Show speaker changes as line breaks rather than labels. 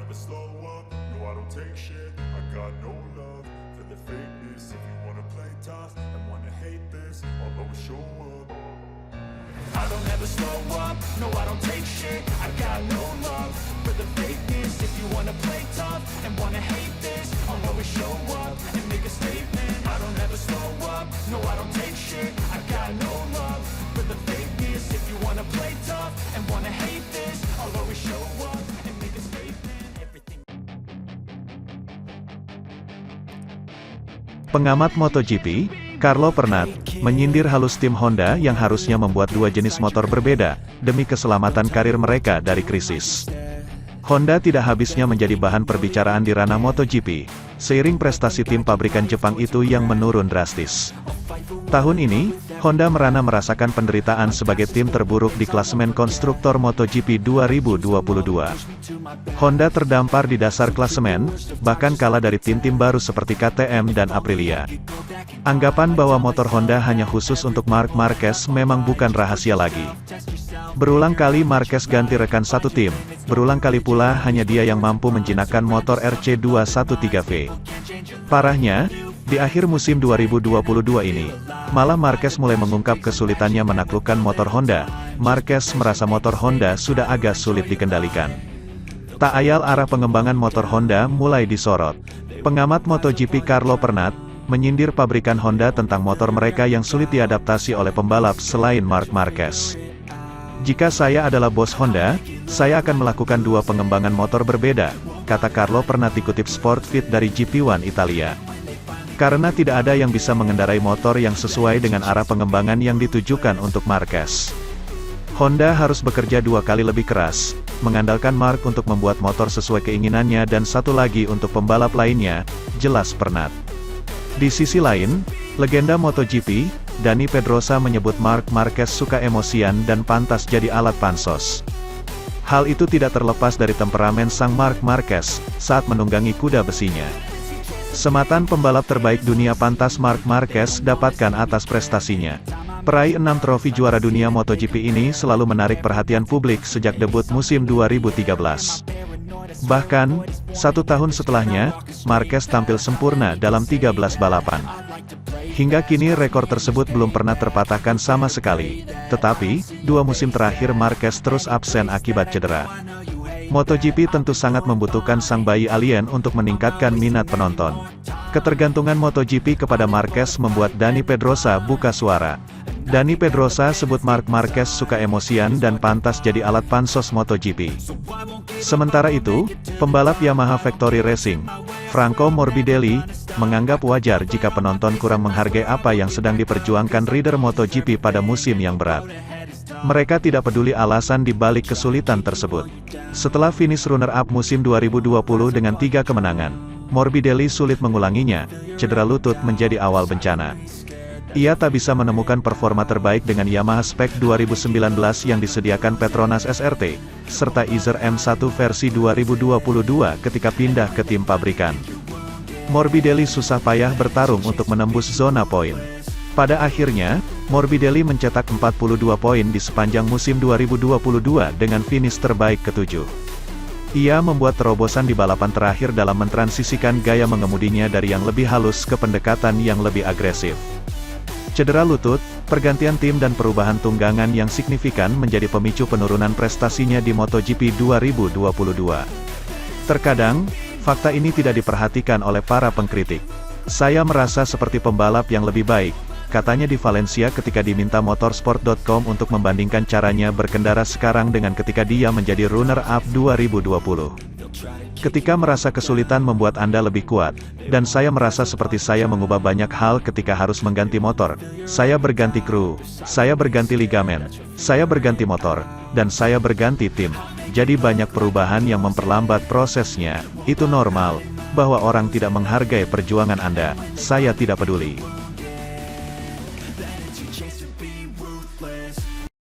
never slow up, no I don't take shit. I got no love for the fakeness. If you wanna play tough and wanna hate this, I'll always show up. I don't ever slow up, no I don't take shit. I got no love for the fakeness. If you wanna play tough and wanna hate this, I'll always show up and make a statement. I don't ever slow up, no I don't take shit. I got no love for the fakeness. If you wanna play tough and wanna hate this, I'll always show up and make a statement. Everything.
Pengamat MotoGP, Carlo Pernat, menyindir halus tim Honda yang harusnya membuat dua jenis motor berbeda, demi keselamatan karir mereka dari krisis. Honda tidak habisnya menjadi bahan perbicaraan di ranah MotoGP, seiring prestasi tim pabrikan Jepang itu yang menurun drastis. Tahun ini, Honda merana merasakan penderitaan sebagai tim terburuk di klasemen konstruktor MotoGP 2022. Honda terdampar di dasar klasemen, bahkan kalah dari tim-tim baru seperti KTM dan Aprilia. Anggapan bahwa motor Honda hanya khusus untuk Marc Marquez memang bukan rahasia lagi. Berulang kali Marquez ganti rekan satu tim, berulang kali pula hanya dia yang mampu menjinakkan motor RC213V. Parahnya, di akhir musim 2022 ini, malah Marquez mulai mengungkap kesulitannya menaklukkan motor Honda. Marquez merasa motor Honda sudah agak sulit dikendalikan. Tak ayal arah pengembangan motor Honda mulai disorot. Pengamat MotoGP Carlo Pernat, menyindir pabrikan Honda tentang motor mereka yang sulit diadaptasi oleh pembalap selain Marc Marquez. Jika saya adalah bos Honda, saya akan melakukan dua pengembangan motor berbeda, kata Carlo Pernat dikutip Sportfit dari GP1 Italia. Karena tidak ada yang bisa mengendarai motor yang sesuai dengan arah pengembangan yang ditujukan untuk Marquez. Honda harus bekerja dua kali lebih keras, mengandalkan Marc untuk membuat motor sesuai keinginannya dan satu lagi untuk pembalap lainnya, jelas Pernat. Di sisi lain, legenda MotoGP, Dani Pedrosa menyebut Marc Marquez suka emosian dan pantas jadi alat pansos. Hal itu tidak terlepas dari temperamen sang Marc Marquez, saat menunggangi kuda besinya. Sematan pembalap terbaik dunia pantas Marc Marquez dapatkan atas prestasinya. Peraih 6 trofi juara dunia MotoGP ini selalu menarik perhatian publik sejak debut musim 2013. Bahkan, 1 tahun setelahnya, Marquez tampil sempurna dalam 13 balapan. Hingga kini rekor tersebut belum pernah terpatahkan sama sekali. Tetapi, 2 musim terakhir Marquez terus absen akibat cedera. MotoGP tentu sangat membutuhkan sang bayi alien untuk meningkatkan minat penonton. Ketergantungan MotoGP kepada Marquez membuat Dani Pedrosa buka suara. Dani Pedrosa sebut Marc Marquez suka emosian dan pantas jadi alat pansos MotoGP. Sementara itu, pembalap Yamaha Factory Racing, Franco Morbidelli, menganggap wajar jika penonton kurang menghargai apa yang sedang diperjuangkan rider MotoGP pada musim yang berat. Mereka tidak peduli alasan di balik kesulitan tersebut. Setelah finish runner-up musim 2020 dengan 3 kemenangan, Morbidelli sulit mengulanginya, cedera lutut menjadi awal bencana. Ia tak bisa menemukan performa terbaik dengan Yamaha Spec 2019 yang disediakan Petronas SRT, serta Izer M1 versi 2022 ketika pindah ke tim pabrikan. Morbidelli susah payah bertarung untuk menembus zona poin. Pada akhirnya, Morbidelli mencetak 42 poin di sepanjang musim 2022 dengan finish terbaik ke-7. Ia membuat terobosan di balapan terakhir dalam mentransisikan gaya mengemudinya dari yang lebih halus ke pendekatan yang lebih agresif. Cedera lutut, pergantian tim dan perubahan tunggangan yang signifikan menjadi pemicu penurunan prestasinya di MotoGP 2022. Terkadang, fakta ini tidak diperhatikan oleh para pengkritik. Saya merasa seperti pembalap yang lebih baik, katanya di Valencia ketika diminta motorsport.com untuk membandingkan caranya berkendara sekarang dengan ketika dia menjadi runner-up 2020. Ketika merasa kesulitan membuat Anda lebih kuat, dan saya merasa seperti saya mengubah banyak hal ketika harus mengganti motor. Saya berganti kru, saya berganti ligamen, saya berganti motor, dan saya berganti tim. Jadi banyak perubahan yang memperlambat prosesnya. Itu normal, bahwa orang tidak menghargai perjuangan Anda, saya tidak peduli.